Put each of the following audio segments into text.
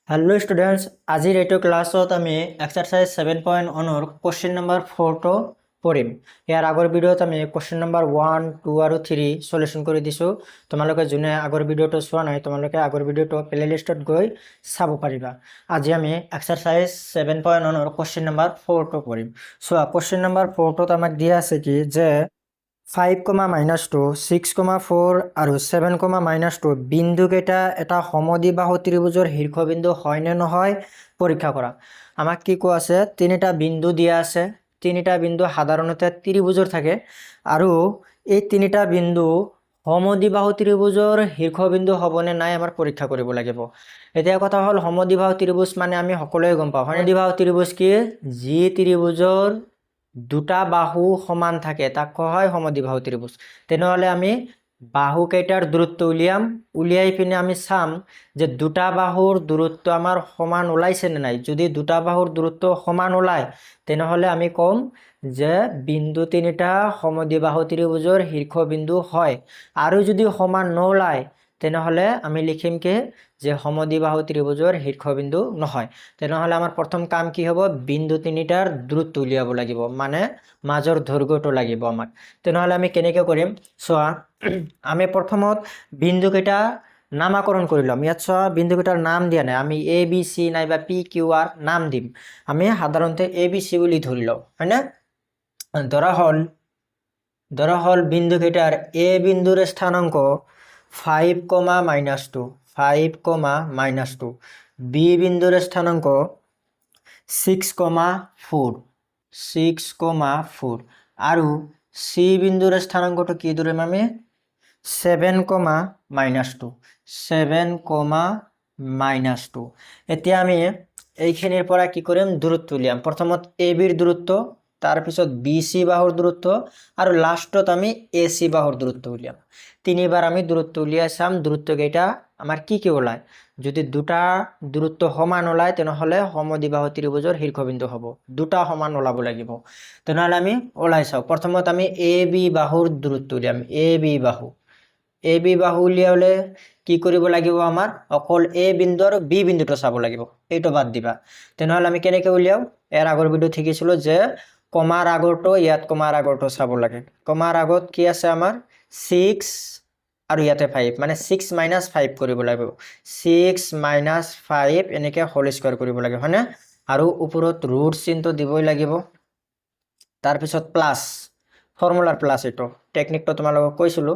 Hello students আজিৰ এইটো ক্লাছত আমি এক্সাৰসাইজ 7.1 ৰ কোশ্চেন নম্বৰ 4 টো পঢ়িম। ইয়াৰ আগৰ ভিডিঅ'ত আমি কোশ্চেন নম্বৰ 1 2 আৰু 3 সলিউশন কৰি দিছো। তোমালোকে যোনে আগৰ ভিডিঅ'টো চোৱা নাই তোমালোকে আগৰ ভিডিঅ'টো প্লেলিষ্টত গৈ চাব পাৰিবা। আজি আমি এক্সাৰসাইজ 7.1 ৰ কোশ্চেন নম্বৰ 4 টো পঢ়িম। সো কোশ্চেন নম্বৰ 4 টোত আমাক দিয়া আছে কি যে 5, -2, 6, 4 আৰু 7, -2 বিন্দু কেইটা এটা সমদ্বিবাহু ত্ৰিভুজৰ শীৰ্ষবিন্দু হয় নে নহয় পৰীক্ষা কৰা। আমাক কি কোৱা আছে তিনিটা বিন্দু দিয়া আছে। তিনিটা বিন্দু সাধাৰণতে ত্ৰিভুজৰ থাকে আৰু এই তিনিটা বিন্দু সমদ্বিবাহু ত্ৰিভুজৰ শীৰ্ষবিন্দু হ'বনে নাই আমাৰ পৰীক্ষা কৰিব লাগিব। এতিয়া কথা হ'ল সমদ্বিবাহু ত্ৰিভুজ মানে আমি সকলোৱে গম পাওঁ। সমদ্বিবাহু ত্ৰিভুজ কি যি ত্ৰিভুজৰ দুটা বাহু সমান থাকে তাক কোৱা হয় সমদ্বিবাহু ত্ৰিভুজ। তেনেহলে আমি বাহু কেইটাৰ দূৰত্ব উলিয়াই পিনে আমি চাম যে দুটা বাহুৰ দূৰত্ব আমাৰ সমান ওলাইছে নে নাই। যদি দুটা বাহুৰ দূৰত্ব সমান ওলায় তেনেহলে আমি কম যে বিন্দু তিনিটা সমদ্বিবাহু ত্ৰিভুজৰ শীৰ্ষবিন্দু হয়। আৰু যদি সমান নোলায় তেনেহলে আমি লিখিম কি যে সমদ্বিবাহু ত্ৰিভুজৰ শীৰ্ষবিন্দু নহয়। তেনেহলে আমাৰ প্ৰথম কাম কি হ'ব বিন্দু তিনিটাৰ দূৰত্ব উলিয়াব লাগিব মানে মাজৰ দৈৰ্ঘ্যটো লাগিব আমাক। তেনেহলে আমি কেনেকৈ কৰিম চোৱা আমি প্ৰথমত বিন্দু কেইটা নামকৰণ কৰি লম। ইয়াত চোৱা বিন্দু কেইটাৰ নাম দিয়া নাই, আমি এ বি সি নাইবা পি কিউ আৰ নাম দিম। আমি সাধাৰণতে এ বি সি বুলি ধৰি লওঁ হয় না। ধৰা হল বিন্দু কেইটাৰ এ বিন্দুৰ স্থানাংক 5, -2 বি বিন্দুৰ স্থানাংক 6, 4 আৰু সি বিন্দুৰ স্থানাংকটো কি ধৰিম আমি 7, -2 এতিয়া আমি এইখিনিৰ পৰা কি কৰিম দূৰত্ব উলিয়াম। প্ৰথমত এ বিৰ দূৰত্ব, তাৰ পিছত বি সি বাহুৰ দূৰত্ব আৰু লাষ্টত আমি এ সি বাহুৰ দূৰত্ব উলিয়াম। তিনিবাৰ আমি দূৰত্ব উলিয়াই চাম দূৰত্ব কেইটা আমাৰ কি ওলায়। যদি দুটা দূৰত্ব সমান ওলায় তেনেহলে সমদ্বিবাহু ত্ৰিভুজৰ শীৰ্ষবিন্দু হ'ব। দুটা সমান ওলাব লাগিব। তেনেহলে আমি ওলাই চাও। প্ৰথমত আমি এ বি বাহুৰ দূৰত্ব উলিয়াম। এ বি বাহু উলিয়ালে কি কৰিব লাগিব আমাৰ অকল এ বিন্দু আৰু বি বিন্দুটো চাব লাগিব, এইটো বাদ দিবা। তেনেহলে আমি কেনেকৈ উলিয়াও ইয়াৰ আগৰ ভিডিঅ শিকিছিলো যে কমাৰ আগৰটো ইয়াত কমাৰ আগৰটো চাব লাগে। কমাৰ আগত কি আছে আমাৰ 6 আৰু ইয়াতে 5 মানে 6 - 5 কৰিব লাগিব। 6 - 5 এনেকে হোল স্কয়াৰ কৰিব লাগে হয়নে। আৰু ওপৰত ৰুট চিহ্নটো দিবই লাগিব। তাৰ পিছত প্লাস ফৰ্মুলাৰ প্লাস এইটো টেকনিকটো তোমালোকক কৈছিলো।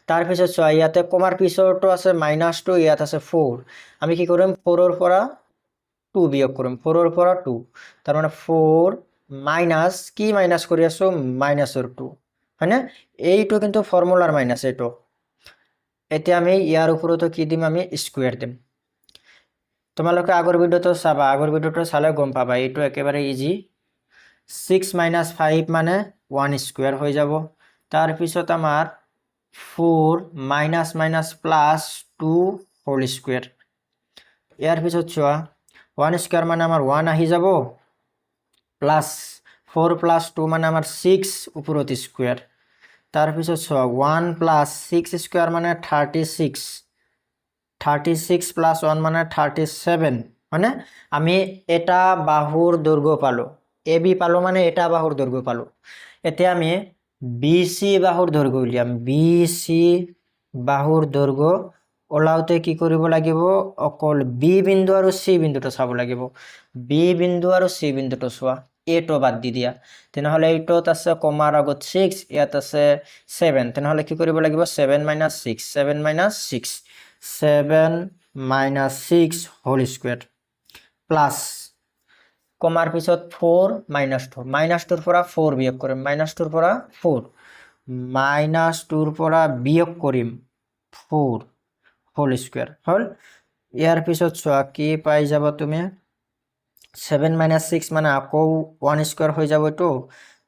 তাৰ পিছত চোৱা ইয়াতে কমাৰ পিছৰটো আছে -2 ইয়াত আছে 4। আমি কি কৰিম 4 ৰ পৰা 2 বিয়োগ কৰিম। 4 ৰ পৰা 2 তাৰ মানে 4 মাইনাস কি মাইনাস কৰি আছো -2 হয়নে। এইটো কিন্তু ফৰ্মুলাৰ মাইনাস এইটো। এতিয়া আমি ইয়াৰ ওপৰতো কি দিম আমি স্কয়াৰ দিম। তোমালোকে আগৰ ভিডিঅটো চাবা, আগৰ ভিডিঅটো চালে গম পাবা এইটো একেবাৰে ইজি। 6 - 5 মানে 1 স্কয়াৰ হৈ যাব। তাৰ পিছত আমাৰ 4 - -+2 হোল স্কয়াৰ। ইয়াৰ পিছত চোৱা 1 স্কয়াৰ মানে আমাৰ 1 আহি যাব প্লাস 4 + 2 মানে আমাৰ 6 ওপৰত স্কয়াৰ। তাৰ পিছত চোৱা 1 + 6 স্কয়াৰ মানে 36 + 1 মানে 37 মানে আমি এটা বাহুৰ দৈৰ্ঘ্য পালো। এ বি পালো মানে এটা বাহুৰ দৈৰ্ঘ্য পালো। এতিয়া আমি বি সি বাহুৰ দৈৰ্ঘ্য উলিয়াম। বি সি বাহুৰ দৈৰ্ঘ্য ওলাওতে কি কৰিব লাগিব অকল বি বিন্দু আৰু সি বিন্দুটো চাব লাগিব। বি বিন্দু আৰু সি বিন্দুটো চোৱা এটো বাদ দি দিয়া। তেনেহলে এইটোত আছে কমাৰ আগত 6 ইয়াত আছে 7 তেনেহলে কি কৰিব লাগিব 7 - 6 হোল স্কয়াৰ প্লাস কমাৰ পিছত 4 - 2 -2 ৰ পৰা 4 বিয়োগ কৰিম। -2 ৰ পৰা 4 -2 ৰ পৰা বিয়োগ কৰিম 4 হোল স্কয়াৰ হল। ইয়াৰ পিছত চোৱা কি পাই যাব তুমি 7 - 6 মানে আকৌ 1 স্কয়াৰ হৈ যাব এইটো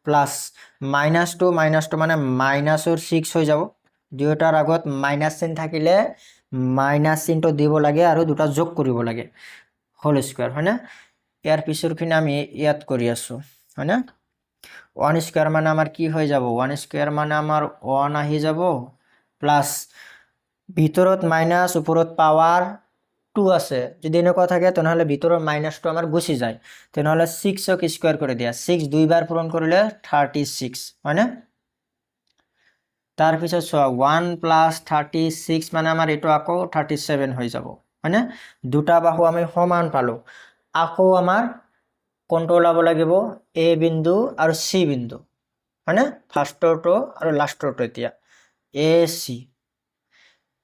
প্লাস -2 মানে -6 হৈ যাব। দুয়োটাৰ আগত মাইনাস চিন থাকিলে মাইনাস চিনটো দিব লাগে আৰু দুটা যোগ কৰিব লাগে হোল স্কয়াৰ হয় না। ইয়াৰ পিছৰখিনি আমি ইয়াত কৰি আছো হয় না। 1 স্কয়াৰ মানে আমাৰ কি হৈ যাব 1 স্কয়াৰ মানে আমাৰ 1 আহি যাব প্লাস ভিতৰত মাইনাস ওপৰত পাৱাৰ 2 আছে যদি এনেকুৱা থাকে তেনেহ'লে ভিতৰৰ -2 আমাৰ গুচি যায় তেনেহ'লে 6ক স্কয়াৰ কৰি দিয়া 6 দুইবাৰ পূৰণ কৰিলে 36 হয়নে তাৰপিছত চোৱা 1 + 36 মানে আমাৰ এটো আকৌ 37 হৈ যাব হয়নে দুটা বাহু আমি সমান পালো আকৌ আমাৰ কোনটো ওলাব লাগিব এ বিন্দু আৰু সি বিন্দু হয়নে ফাৰ্ষ্টৰটো আৰু লাষ্টৰটো এতিয়া এ সি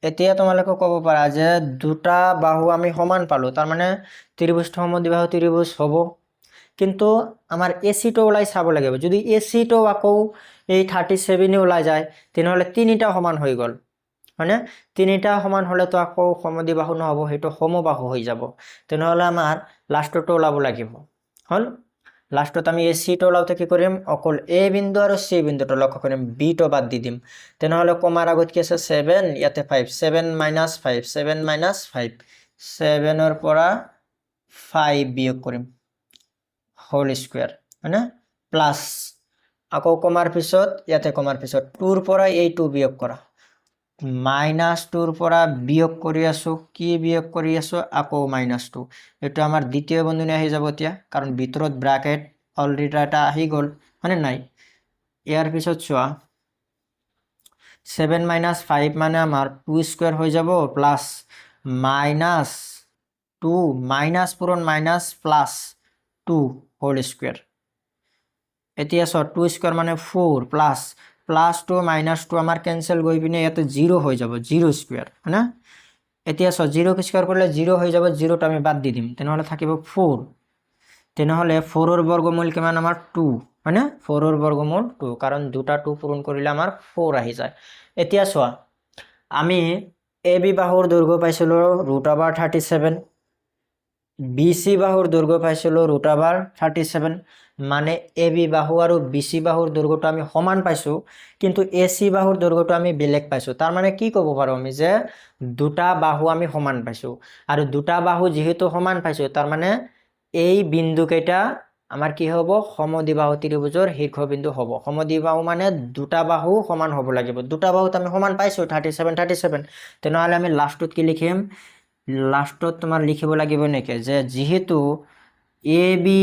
এতিয়া তোমালোকে ক'ব পাৰা যে দুটা বাহু আমি সমান পালো তাৰ মানে ত্ৰিভুজটো সমদ্বিবাহু ত্ৰিভুজ হ'ব কিন্তু আমাৰ এসিটো ওলাই চাব লাগিব যদি এসিটো আকৌ এই 37 ওলাই যায় তেনেহলে তিনিটা সমান হৈ গল হয়নে তিনিটা সমান হলে তো আকৌ সমদ্বিবাহু নহব হেতু সমবাহু হৈ যাব তেনেহলে আমাৰ লাষ্টটো ওলাব লাগিব হল লাষ্টত আমি এসিটো ওলাওতে কি কৰিম অকল এ বিন্দু আৰু সি বিন্দুটো লক্ষ্য কৰিম বি টো বাদ দি দিম তেনেহলে কমাৰ আগত কি আছে 7 ইয়াতে 5 7 - 5 7 - 5 7 ৰ পৰা 5 বিয়োগ কৰিম হোল স্কয়াৰ হয়নে প্লাস আকৌ কমাৰ পিছত ইয়াতে কমাৰ পিছত 2 ৰ পৰা এই 2 বিয়োগ কৰা -2 ৰ পৰা বিয়োগ কৰি আছো কি বিয়োগ কৰি আছো আকৌ -2 এটো আমাৰ দ্বিতীয় বন্ধনী আহি যাব এতিয়া কাৰণ ভিতৰত ব্ৰ্যাকেট অলৰেডি এটা আহি গল মানে নাই ইয়াৰ পিছত চোৱা 7 - 5 মানে আমাৰ 2 স্কয়াৰ হৈ যাব প্লাস -2 মাইনাস পূরণ মাইনাস প্লাস 2 হোল স্কয়ার এতিয়া সো 2 স্কয়ার মানে 4 প্লাস +2 - 2 আমাৰ ক্যান্সেল গৈ পিনে ইয়াতে 0 হৈ যাব 0 স্কয়ার হয়না এতিয়া সো 0 ক স্কয়ার করলে 0 হৈ যাব 0 টো আমি বাদ দি দিম তেনেহলে থাকিব 4 তেনেহলে 4 ৰ বৰ্গমূল কিমান আমাৰ 2 হয়না 4 ৰ বৰ্গমূল 2 কাৰণ দুটা 2 পূৰণ কৰিলে আমাৰ 4 আহি যায় এতিয়া চোৱা আমি এ বি বাহুৰ দৈৰ্ঘ্য পাইছিলো √37 বিসি বাহুৰ দৈৰ্ঘ্য পাইছিলো √37 মানে এ বি বাহু আৰু বিসি বাহুৰ দৈৰ্ঘ্যটো আমি সমান পাইছো কিন্তু এসি বাহুৰ দৈৰ্ঘ্যটো আমি বেলেগ পাইছো তাৰ মানে কি ক'ব পাৰো আমি যে দুটা বাহু আমি সমান পাইছো আৰু দুটা বাহু যেহেতু সমান পাইছো তাৰ মানে এই বিন্দু কেইটা আমাৰ কি হ'ব সমদ্বিবাহু ত্ৰিভুজৰ শীৰ্ষবিন্দু হ'ব সমদ্বিবাহু মানে দুটা বাহু সমান হ'ব লাগিব দুটা বাহুত আমি সমান পাইছো 37 তেনেহলে আমি লাষ্টত কি লিখিম লাষ্টত তোমাৰ লিখিব লাগিব নেকি যে যেহেতু এ বি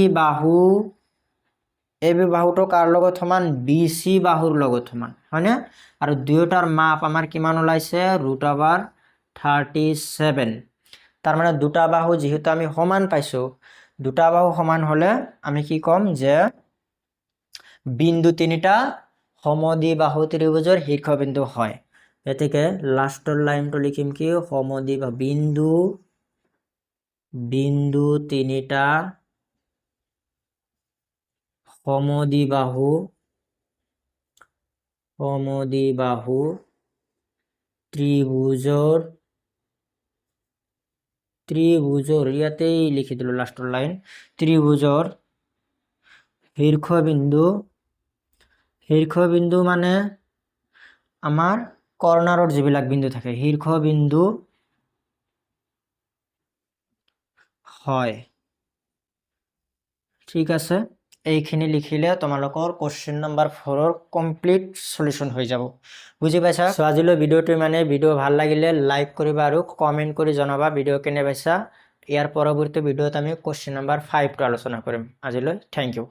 বাহুটো কাৰ লগত সমান বিসি বাহুৰ লগত সমান হয়নে আৰু দুয়োটাৰ মাপ আমাৰ কিমান ওলাইছে √37 তাৰ মানে দুটা বাহু যেহেতু আমি সমান পাইছো দুটা বাহু সমান হলে আমি কি কম যে বিন্দু তিনিটা সমদ্বিবাহু ত্ৰিভুজৰ শীৰ্ষবিন্দু হয় এতেকে লাষ্টৰ লাইনটো লিখিম কি সমদ্বিবাহু বিন্দু তিনিটা সমদ্বিবাহু ত্ৰিভুজৰ ইয়াতেই লিখি দিলো লাষ্টৰ লাইন ত্ৰিভুজৰ শীৰ্ষবিন্দু মানে আমাৰ কৰ্নাৰৰ যিবিলাক বিন্দু থাকে শীৰ্ষবিন্দু হয় ঠিক আছে এইখিনি লিখিলে তোমালোকৰ কোশ্চেন নাম্বাৰ 4 ৰ কমপ্লিট সলিউশন হৈ যাব বুজি পাইছা সো আজিলৈ ভিডিওটো মানে ভিডিও ভাল লাগিলে লাইক কৰিবা আৰু কমেন্ট কৰি জনাবা ভিডিও কেনে পাইছা ইয়াৰ পৰৱৰ্তী ভিডিওত আমি কোশ্চেন নাম্বাৰ 5 টো আলোচনা কৰিম আজিলৈ থ্যাংক ইউ